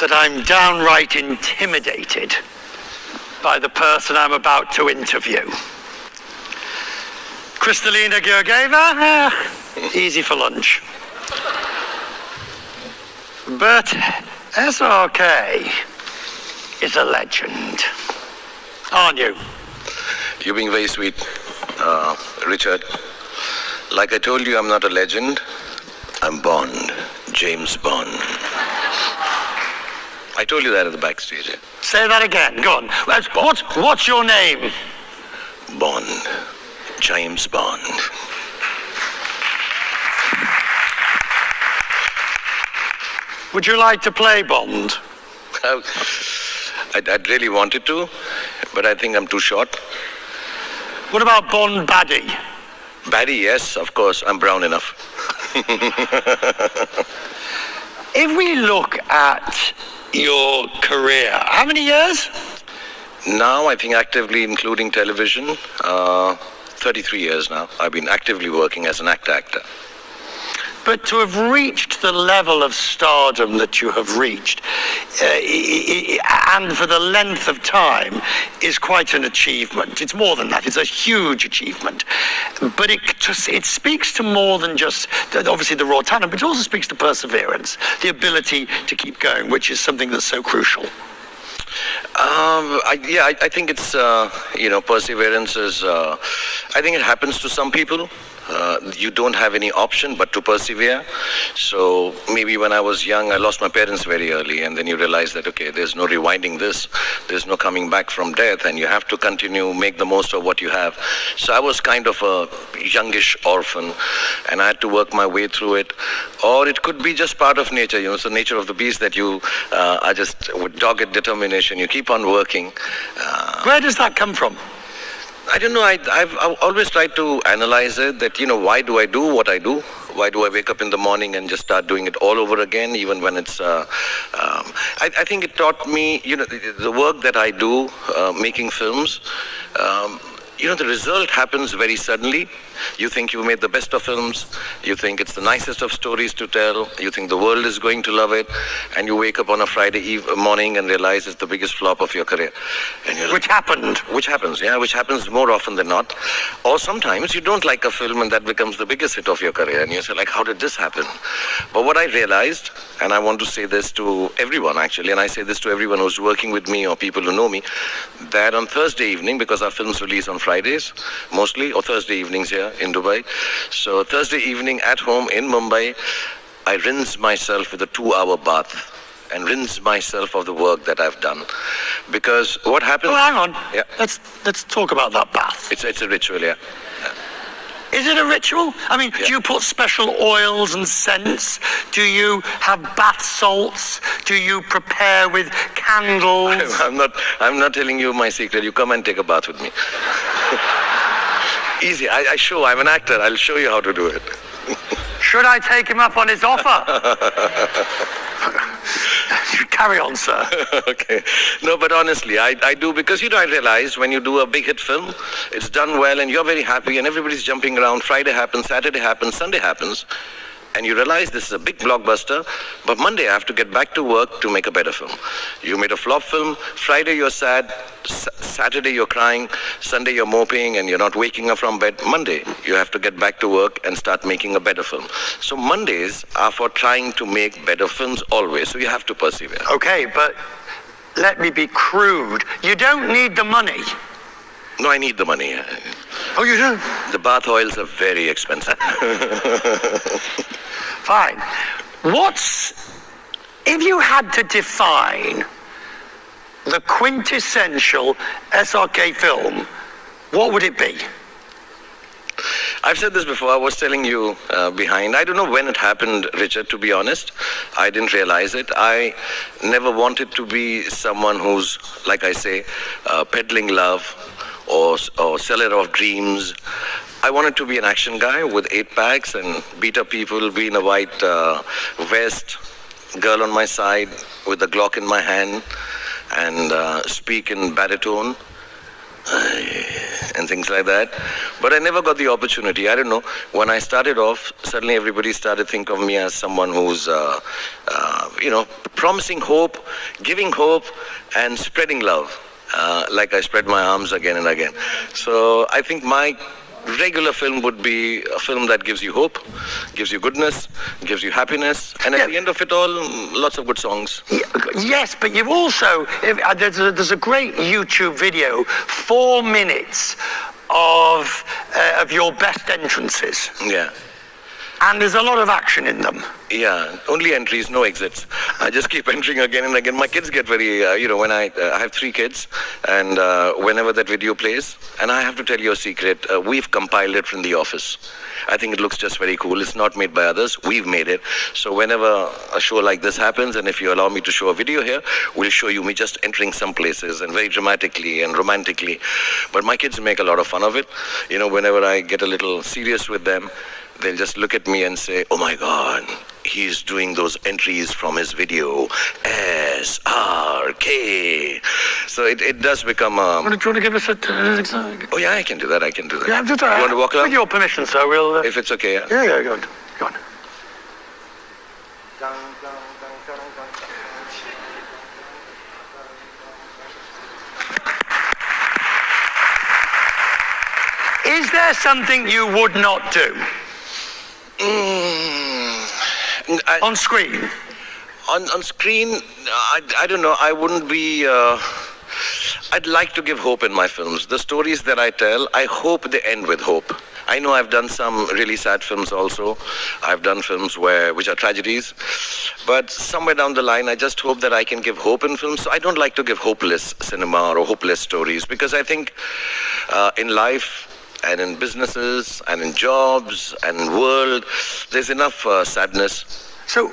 that I'm downright intimidated by the person I'm about to interview. Kristalina Georgieva, easy for lunch. But SRK is a legend, aren't you? You're being very sweet, Richard. Like I told you, I'm not a legend. I'm Bond, James Bond. I told you that at the backstage. Yeah? Say that again, go on. What's your name? Bond, James Bond. Would you like to play Bond? I'd really wanted to, but I think I'm too short. What about Bond Baddie? Baddie, yes, of course. I'm brown enough. If we look at your career, how many years? Now, I think actively including television, 33 years now. I've been actively working as an actor. But to have reached the level of stardom that you have reached, and for the length of time, is quite an achievement. It's more than that. It's a huge achievement. But it speaks to more than just, obviously, the raw talent, but it also speaks to perseverance, the ability to keep going, which is something that's so crucial. I think it's, perseverance is, I think it happens to some people. You don't have any option but to persevere. So maybe when I was young, I lost my parents very early, and then you realize that, okay, there's no rewinding this, there's no coming back from death, and you have to continue, make the most of what you have. So I was kind of a youngish orphan, and I had to work my way through it. Or it could be just part of nature, it's the nature of the beast that you are just with dogged determination, you keep on working. Where does that come from? I don't know, I've always tried to analyze it, that, why do I do what I do? Why do I wake up in the morning and just start doing it all over again, even when it's, I think it taught me, the work that I do, making films, the result happens very suddenly. You think you made the best of films, you think it's the nicest of stories to tell, you think the world is going to love it, and you wake up on a Friday morning and realize it's the biggest flop of your career. And you're which happened? Which happens more often than not. Or sometimes you don't like a film and that becomes the biggest hit of your career, and you say, like, how did this happen? But what I realized, and I want to say this to everyone actually, and I say this to everyone who's working with me or people who know me, that on Thursday evening, because our films release on Fridays mostly, or Thursday evenings here in Dubai. So Thursday evening at home in Mumbai, I rinse myself with a 2-hour bath and rinse myself of the work that I've done. Because what happens... Well, hang on. Yeah. Let's talk about that bath. It's a ritual, yeah. Is it a ritual? I mean, yeah. Do you put special oils and scents? Do you have bath salts? Do you prepare with candles? I'm not telling you my secret. You come and take a bath with me. Easy. I'm an actor. I'll show you how to do it. Should I take him up on his offer? Carry on, sir. Okay. No, but honestly, I do, because, I realize when you do a big hit film, it's done well and you're very happy and everybody's jumping around. Friday happens, Saturday happens, Sunday happens. And you realize this is a big blockbuster, but Monday I have to get back to work to make a better film. You made a flop film, Friday you're sad, Saturday you're crying, Sunday you're moping and you're not waking up from bed. Monday you have to get back to work and start making a better film. So Mondays are for trying to make better films always, so you have to persevere. Okay, but let me be crude. You don't need the money. No, I need the money. Oh, you do? The bath oils are very expensive. Fine. If you had to define the quintessential SRK film, what would it be? I've said this before. I was telling you behind. I don't know when it happened, Richard, to be honest. I didn't realize it. I never wanted to be someone who's, like I say, peddling love or seller of dreams. I wanted to be an action guy with 8-packs and beat up people, be in a white vest, girl on my side with a Glock in my hand, and speak in baritone. and things like that. But I never got the opportunity. I don't know. When I started off, suddenly everybody started thinking of me as someone who's, promising hope, giving hope, and spreading love. Like I spread my arms again and again. So I think my regular film would be a film that gives you hope, gives you goodness, gives you happiness, and at the end of it all, lots of good songs. Yes, but you've also, there's a great YouTube video, 4 minutes of your best entrances. Yeah. And there's a lot of action in them. Yeah, only entries, no exits. I just keep entering again and again. My kids get very, when I have 3 kids, and whenever that video plays, and I have to tell you a secret, we've compiled it from the office. I think it looks just very cool. It's not made by others. We've made it. So whenever a show like this happens, and if you allow me to show a video here, we'll show you me just entering some places and very dramatically and romantically. But my kids make a lot of fun of it. Whenever I get a little serious with them, they'll just look at me and say, "Oh my God, he's doing those entries from his video, SRK." So it does become. Do you want to give us an example? Oh yeah, I can do that. Yeah, You want to walk along? With your permission, sir, we'll... If it's okay, yeah. Yeah, go on. Go on. Is there something you would not do? On screen? On screen, I don't know. I wouldn't be... I'd like to give hope in my films. The stories that I tell, I hope they end with hope. I know I've done some really sad films also. I've done films which are tragedies. But somewhere down the line, I just hope that I can give hope in films. So I don't like to give hopeless cinema or hopeless stories, because I think in life and in businesses and in jobs and in world, there's enough sadness. So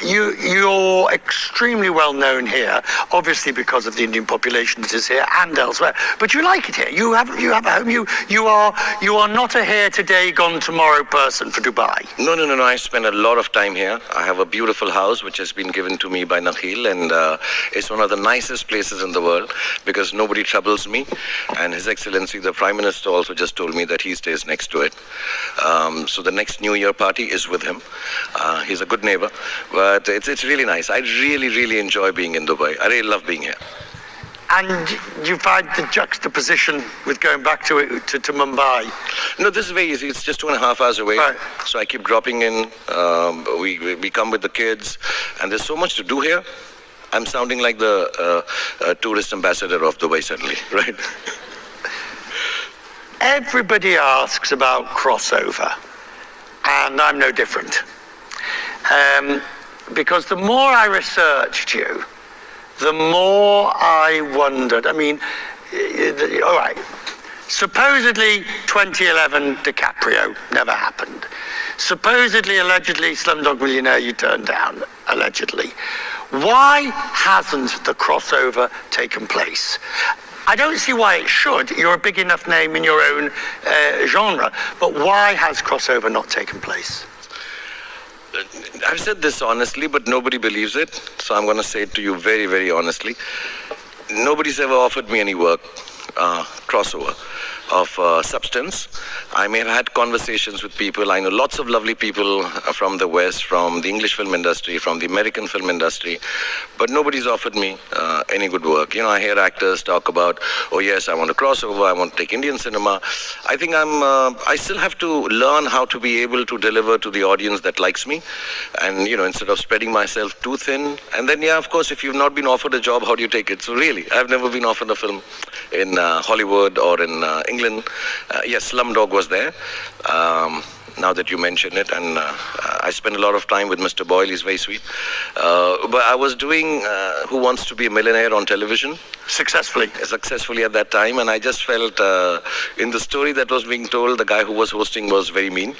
you're extremely well known here, obviously because of the Indian population that is here and elsewhere. But you like it here. You have a home. You are not a here today, gone tomorrow person for Dubai. No. I spend a lot of time here. I have a beautiful house which has been given to me by Nakhil, and it's one of the nicest places in the world because nobody troubles me. And His Excellency the Prime Minister also just told me that he stays next to it. So the next New Year party is with him. He's a good neighbor, but it's really nice. I really enjoy being in Dubai. I really love being here. And you find the juxtaposition with going back to Mumbai? No, this is very easy. It's just 2.5 hours away. Right. So I keep dropping in. We come with the kids, and there's so much to do here. I'm sounding like the tourist ambassador of Dubai suddenly, right? Everybody asks about crossover, and I'm no different. Because the more I researched you, the more I wondered. I mean, all right, supposedly 2011 DiCaprio never happened. Supposedly, allegedly, Slumdog Millionaire you turned down, allegedly. Why hasn't the crossover taken place? I don't see why it should. You're a big enough name in your own genre, but why has crossover not taken place? I've said this honestly, but nobody believes it. So I'm going to say it to you very, very honestly. Nobody's ever offered me any work, crossover, of substance. I may have had conversations with people. I know lots of lovely people from the West, from the English film industry, from the American film industry, but nobody's offered me any good work. I hear actors talk about, oh yes, I want to crossover, I want to take Indian cinema. I think I still have to learn how to be able to deliver to the audience that likes me, and instead of spreading myself too thin. And then, yeah, of course, if you've not been offered a job, how do you take it? So really, I've never been offered a film in Hollywood or in England. Yes, Slumdog was there, now that you mention it, and I spent a lot of time with Mr. Boyle. He's very sweet. But I was doing Who Wants to Be a Millionaire on television. Successfully at that time, and I just felt in the story that was being told, the guy who was hosting was very mean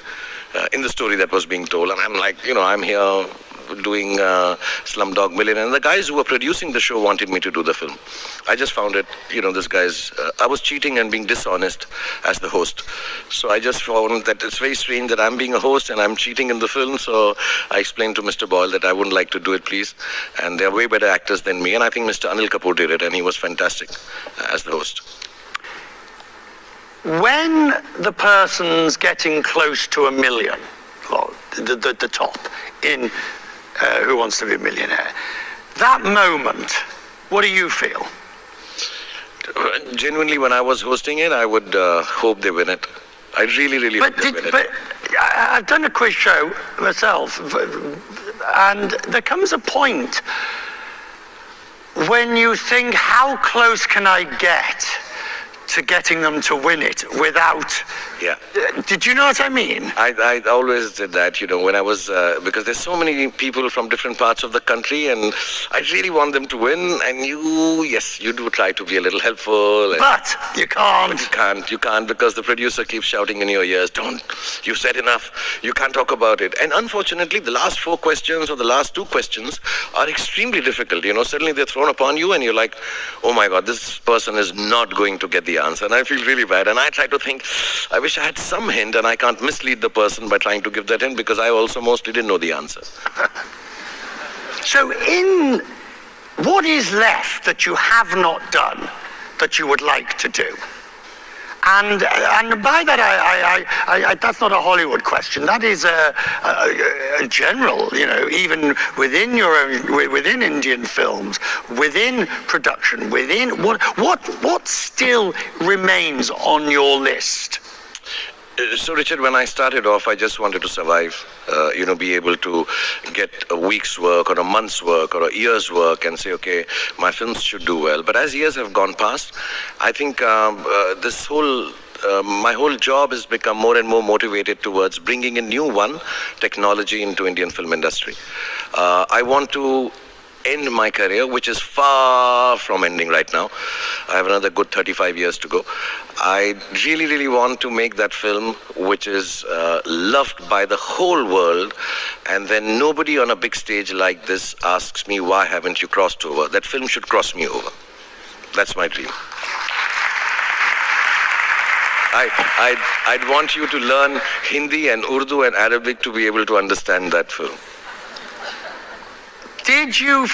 in the story that was being told, and I'm like, I'm here doing Slumdog Millionaire, and the guys who were producing the show wanted me to do the film. I just found it, this guy's, I was cheating and being dishonest as the host. So I just found that it's very strange that I'm being a host and I'm cheating in the film. So I explained to Mr. Boyle that I wouldn't like to do it, please. And they're way better actors than me. And I think Mr. Anil Kapoor did it, and he was fantastic as the host. when the person's getting close to 1 million, well, the top in Who Wants to Be a Millionaire, that moment, what do you feel? Genuinely, when I was hosting it, I would hope they win it. I really, really hope they win it. But I've done a quiz show myself, and there comes a point when you think, how close can I get to getting them to win it without... Yeah. Did you know what I mean? I always did that, when I was, because there's so many people from different parts of the country, and I really want them to win, and you do try to be a little helpful. But you can't. You can't, because the producer keeps shouting in your ears, don't, you said enough, you can't talk about it. And unfortunately, the last 4 questions or the last 2 questions are extremely difficult, suddenly they're thrown upon you, and you're like, oh my God, this person is not going to get the answer, and I feel really bad, and I try to think, I wish I had some hint, and I can't mislead the person by trying to give that hint, because I also mostly didn't know the answer. So what is left that you have not done that you would like to do? And by that, I that's not a Hollywood question. That is a general, even within Indian films, within production, what still remains on your list? So, Richard, when I started off, I just wanted to survive, be able to get a week's work or a month's work or a year's work and say, okay, my films should do well. But as years have gone past, I think my whole job has become more and more motivated towards bringing a new technology into Indian film industry. I want to end my career, which is far from ending right now. I have another good 35 years to go. I really, really want to make that film which is loved by the whole world, and then nobody on a big stage like this asks me, why haven't you crossed over? That film should cross me over. That's my dream. I'd want you to learn Hindi and Urdu and Arabic to be able to understand that film. Did you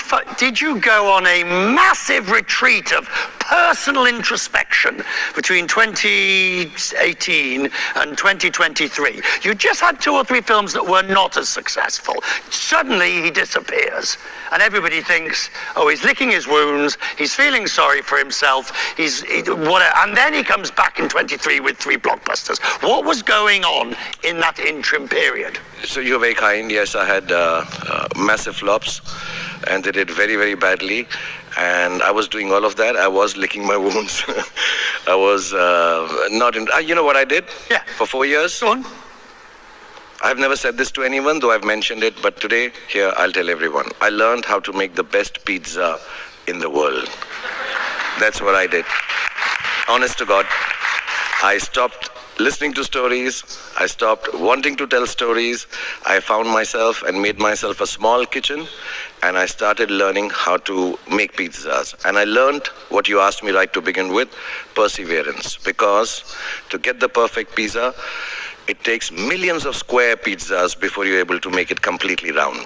go on a massive retreat of personal introspection between 2018 and 2023? You just had 2 or 3 films that were not as successful. Suddenly he disappears, and everybody thinks, oh, he's licking his wounds, he's feeling sorry for himself, and then he comes back in 23 with 3 blockbusters. What was going on in that interim period? So you're very kind. Yes, I had massive flops, and they did very, very badly. And I was doing all of that. I was licking my wounds. I was not in... you know what I did? Yeah. For 4 years? Go on. I've never said this to anyone, though I've mentioned it. But today, here, I'll tell everyone. I learned how to make the best pizza in the world. That's what I did. Honest to God. I stopped listening to stories. I stopped wanting to tell stories. I found myself and made myself a small kitchen, and I started learning how to make pizzas. And I learned what you asked me right to begin with, perseverance. Because to get the perfect pizza, it takes millions of square pizzas before you're able to make it completely round.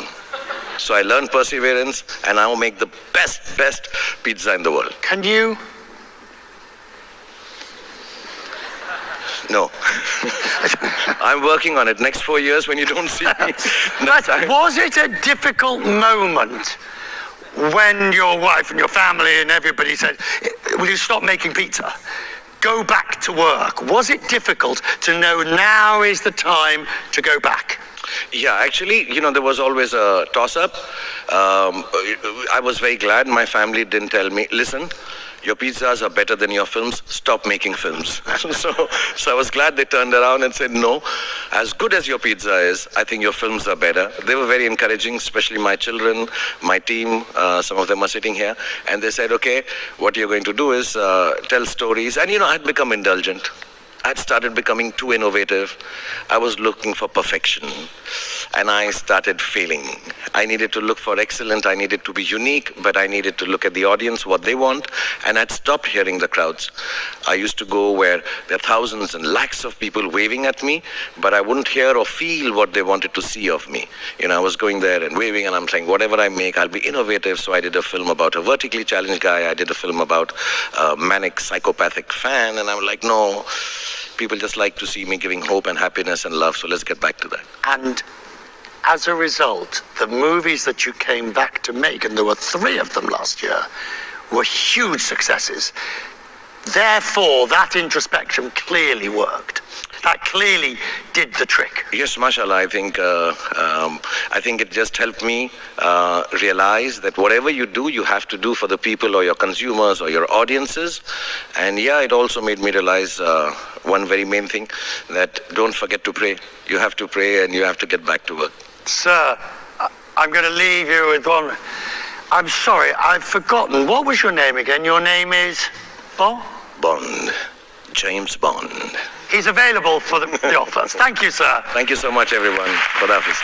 So I learned perseverance, and I will make the best pizza in the world. Can you? No. I'm working on it. Next 4 years when you don't see me. But was it a difficult moment when your wife and your family and everybody said, will you stop making pizza? Go back to work. Was it difficult to know now is the time to go back? Yeah, actually, there was always a toss-up. I was very glad my family didn't tell me, listen, your pizzas are better than your films, stop making films. So I was glad they turned around and said, no, as good as your pizza is, I think your films are better. They were very encouraging, especially my children, my team, some of them are sitting here, and they said, okay, what you're going to do is tell stories. And I'd become indulgent. I'd started becoming too innovative. I was looking for perfection, and I started failing. I needed to look for excellent, I needed to be unique, but I needed to look at the audience, what they want, and I'd stopped hearing the crowds. I used to go where there are thousands and lakhs of people waving at me, but I wouldn't hear or feel what they wanted to see of me. I was going there and waving, and I'm saying, whatever I make, I'll be innovative. So I did a film about a vertically challenged guy. I did a film about a manic psychopathic fan, and I'm like, no. People just like to see me giving hope and happiness and love. So let's get back to that. And as a result, the movies that you came back to make, and there were 3 of them last year, were huge successes. Therefore, that introspection clearly worked. That clearly did the trick. Yes, mashallah. I think it just helped me realize that whatever you do, you have to do for the people or your consumers or your audiences. And yeah, it also made me realize one very main thing, that don't forget to pray. You have to pray and you have to get back to work. Sir, I'm going to leave you with one. I'm sorry, I've forgotten. What was your name again? Your name is Bond. James Bond. He's available for the offers. Thank you, sir. Thank you so much, everyone. Khudafis.